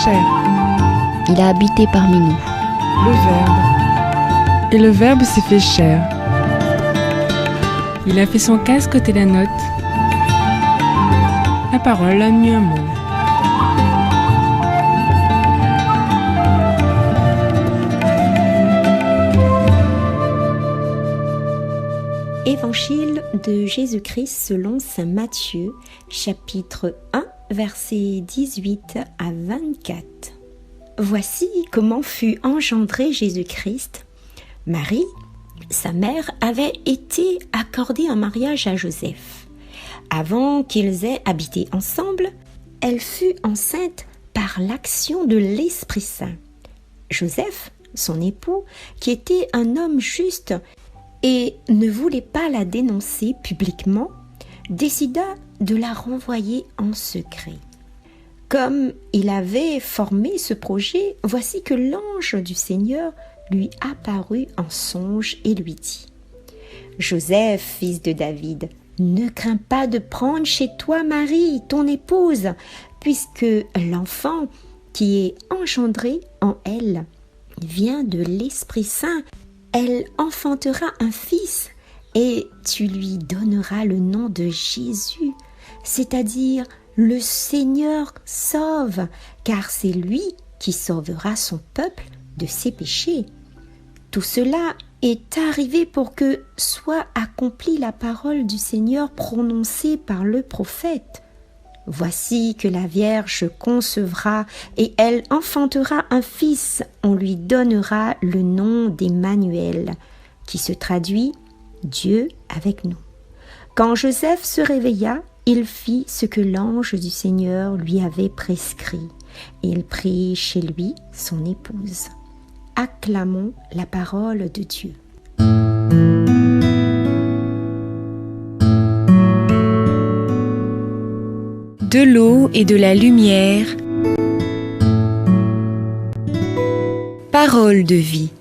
chair. Il a habité parmi nous. Le Verbe. Et le Verbe s'est fait chair. Il a fait son casque côté la note. La parole a mis un mot. Évangile de Jésus-Christ selon saint Matthieu, chapitre 1, versets 18 à 24. Voici comment fut engendré Jésus-Christ. Marie, sa mère, avait été accordée en mariage à Joseph. Avant qu'ils aient habité ensemble, elle fut enceinte par l'action de l'Esprit Saint. Joseph, son époux, qui était un homme juste et ne voulait pas la dénoncer publiquement, décida de la renvoyer en secret. Comme il avait formé ce projet, voici que l'ange du Seigneur lui apparut en songe et lui dit : « Joseph, fils de David, ne crains pas de prendre chez toi Marie, ton épouse, puisque l'enfant qui est engendré en elle vient de l'Esprit Saint. Elle enfantera un fils et tu lui donneras le nom de Jésus, c'est-à-dire le Seigneur sauve, car c'est lui qui sauvera son peuple de ses péchés. Tout cela est arrivé pour que soit accomplie la parole du Seigneur prononcée par le prophète. Voici que la Vierge concevra et elle enfantera un fils. On lui donnera le nom d'Emmanuel, qui se traduit « Dieu avec nous ». Quand Joseph se réveilla, il fit ce que l'ange du Seigneur lui avait prescrit. Il prit chez lui son épouse. Acclamons la parole de Dieu. De l'eau et de la lumière, parole de vie.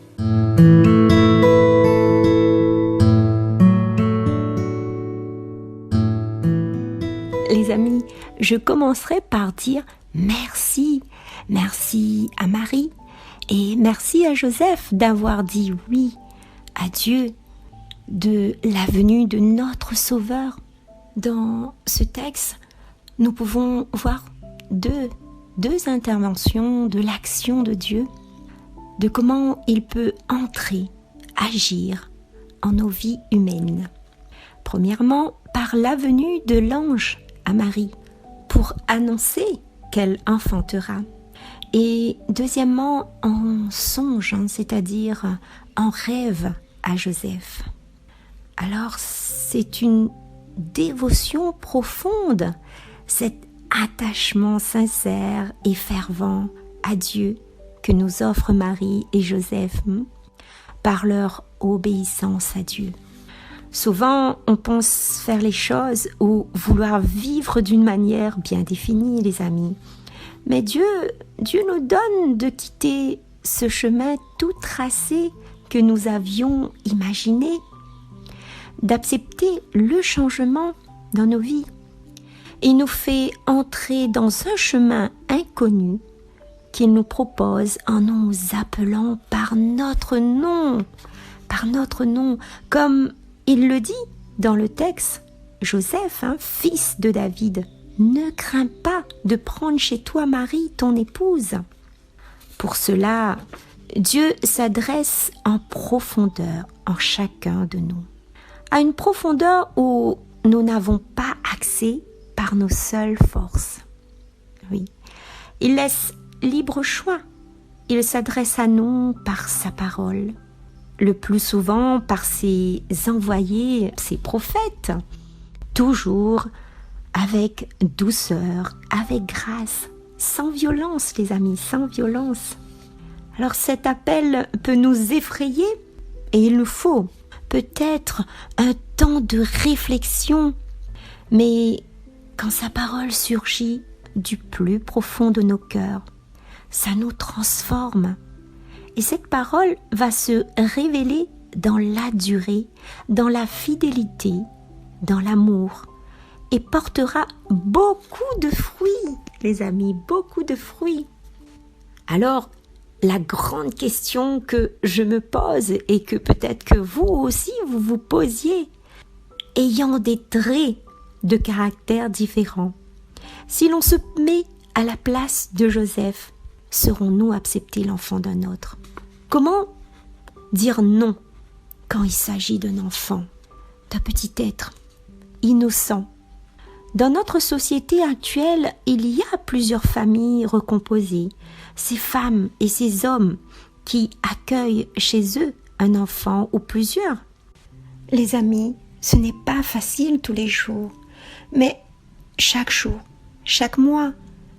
Les amis, je commencerai par dire merci. Merci à Marie et merci à Joseph d'avoir dit oui à Dieu de la venue de notre Sauveur. Dans ce texte, nous pouvons voir deux interventions de l'action de Dieu, de comment il peut entrer, agir en nos vies humaines. Premièrement, par la venue de l'ange à Marie, pour annoncer qu'elle enfantera. Et deuxièmement, en songe, c'est-à-dire en rêve à Joseph. Alors, c'est une dévotion profonde, cet attachement sincère et fervent à Dieu que nous offrent Marie et Joseph par leur obéissance à Dieu. Souvent, on pense faire les choses ou vouloir vivre d'une manière bien définie, les amis. Mais Dieu nous donne de quitter ce chemin tout tracé que nous avions imaginé, d'accepter le changement dans nos vies. Il nous fait entrer dans un chemin inconnu qu'il nous propose en nous appelant par notre nom, comme il le dit dans le texte, Joseph, fils de David, ne crains pas de prendre chez toi Marie, ton épouse. Pour cela, Dieu s'adresse en profondeur en chacun de nous, à une profondeur où nous n'avons pas accès par nos seules forces. Oui, il laisse libre choix. Il s'adresse à nous par sa parole, le plus souvent par ses envoyés, ses prophètes, toujours avec douceur, avec grâce, sans violence, les amis, sans violence. Alors cet appel peut nous effrayer et il nous faut peut-être un temps de réflexion, mais quand sa parole surgit du plus profond de nos cœurs, ça nous transforme. Et cette parole va se révéler dans la durée, dans la fidélité, dans l'amour, et portera beaucoup de fruits, les amis, beaucoup de fruits. Alors, la grande question que je me pose et que peut-être que vous aussi vous vous posiez, ayant des traits de caractère différents, si l'on se met à la place de Joseph, saurons-nous accepter l'enfant d'un autre? Comment dire non quand il s'agit d'un enfant, d'un petit être innocent? Dans notre société actuelle, il y a plusieurs familles recomposées, ces femmes et ces hommes qui accueillent chez eux un enfant ou plusieurs. Les amis, ce n'est pas facile tous les jours, mais chaque jour, chaque mois,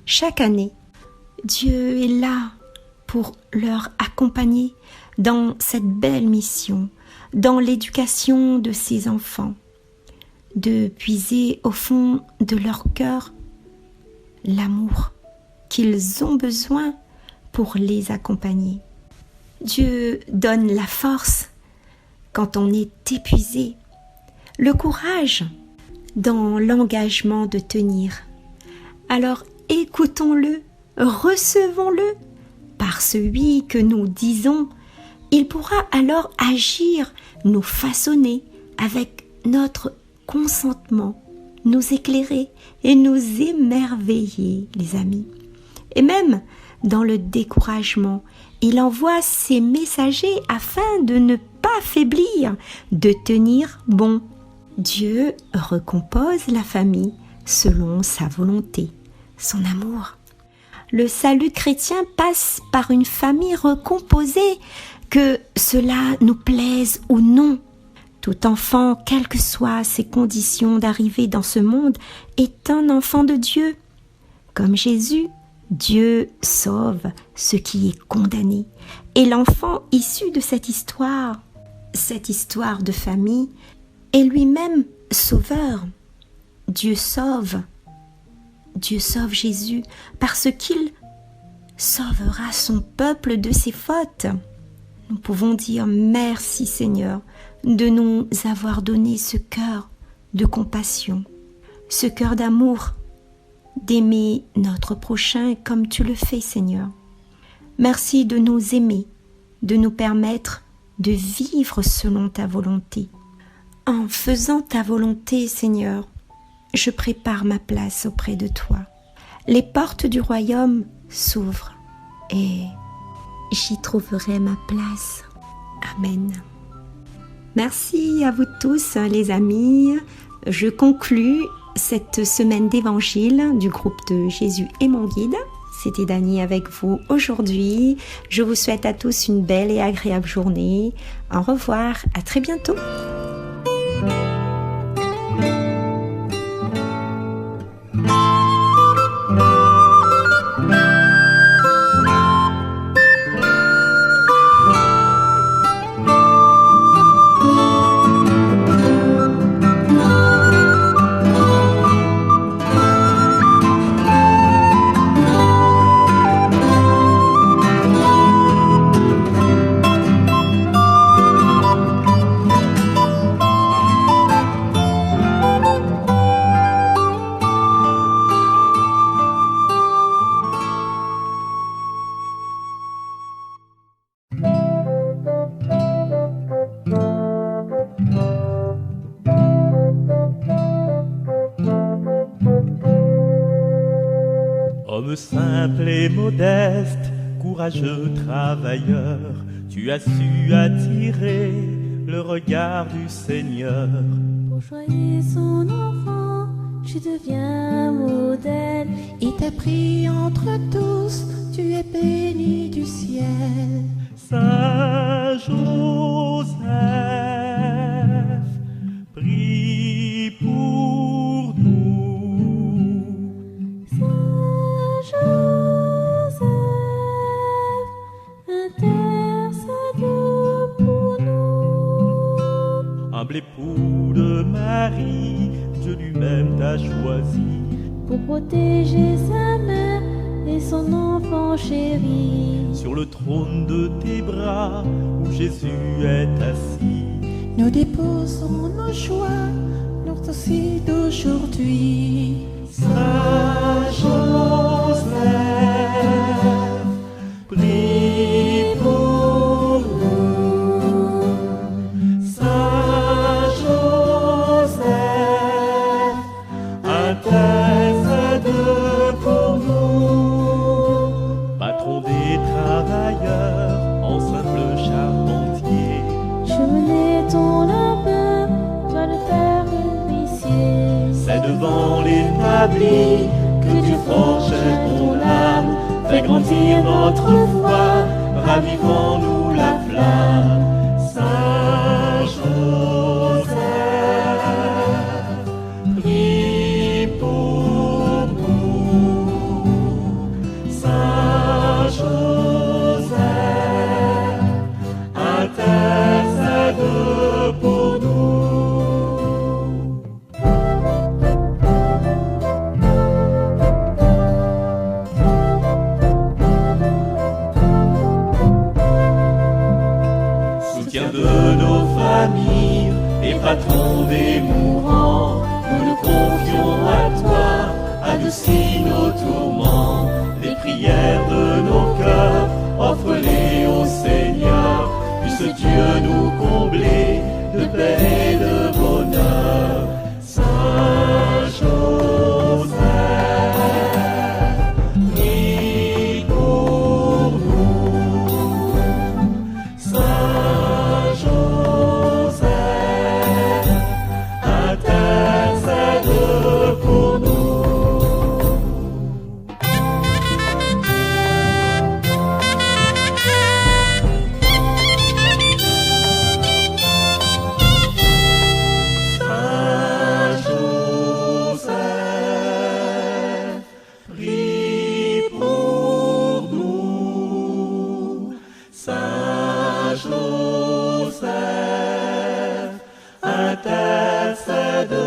chaque année, Dieu est là pour leur accompagner dans cette belle mission, dans l'éducation de ces enfants, de puiser au fond de leur cœur l'amour qu'ils ont besoin pour les accompagner. Dieu donne la force quand on est épuisé, le courage dans l'engagement de tenir. Alors écoutons-le, recevons-le. Par ce oui que nous disons, il pourra alors agir, nous façonner avec notre consentement, nous éclairer et nous émerveiller, les amis. Et même dans le découragement, il envoie ses messagers afin de ne pas faiblir, de tenir bon. Dieu recompose la famille selon sa volonté, son amour. Le salut chrétien passe par une famille recomposée, que cela nous plaise ou non. Tout enfant, quelles que soient ses conditions d'arrivée dans ce monde, est un enfant de Dieu. Comme Jésus, Dieu sauve ce qui est condamné. Et l'enfant issu de cette histoire de famille, est lui-même sauveur. Dieu sauve Jésus parce qu'il sauvera son peuple de ses fautes. Nous pouvons dire merci Seigneur de nous avoir donné ce cœur de compassion, ce cœur d'amour, d'aimer notre prochain comme tu le fais Seigneur. Merci de nous aimer, de nous permettre de vivre selon ta volonté. En faisant ta volonté Seigneur, je prépare ma place auprès de toi. Les portes du royaume s'ouvrent et j'y trouverai ma place. Amen. Merci à vous tous les amis. Je conclus cette semaine d'évangile du groupe de Jésus est mon guide. C'était Dani avec vous aujourd'hui. Je vous souhaite à tous une belle et agréable journée. Au revoir, à très bientôt. Homme simple et modeste, courageux travailleur, tu as su attirer le regard du Seigneur. Pour choyer son enfant, tu deviens modèle. Il t'a pris entre tous, tu es béni du ciel. Saint Joseph, prie pour nous. Saint Joseph, intercède pour nous. Humble époux de Marie, Dieu lui-même t'a choisi. Pour protéger sa mère et son enfant chéri. Sur le trône de tes bras, où Jésus est assis. Nous déposons nos joies, lors aussi d'aujourd'hui. Saint Joseph, fais grandir notre foi, ravivons-nous la flamme. Saint Joseph, prie pour nous. Saint Joseph, intercède pour nous. Soutien de nos familles et patron des mourants, nous nous confions à toi, adoucis nos tourments. Les prières de nos cœurs, offre-les au Seigneur, puisse Dieu nous combler de paix et de bonheur. Saint Joseph, prie pour nous. Saint Joseph, intercède pour nous. Saint Joseph, prie pour nous. Saint Joseph, intercède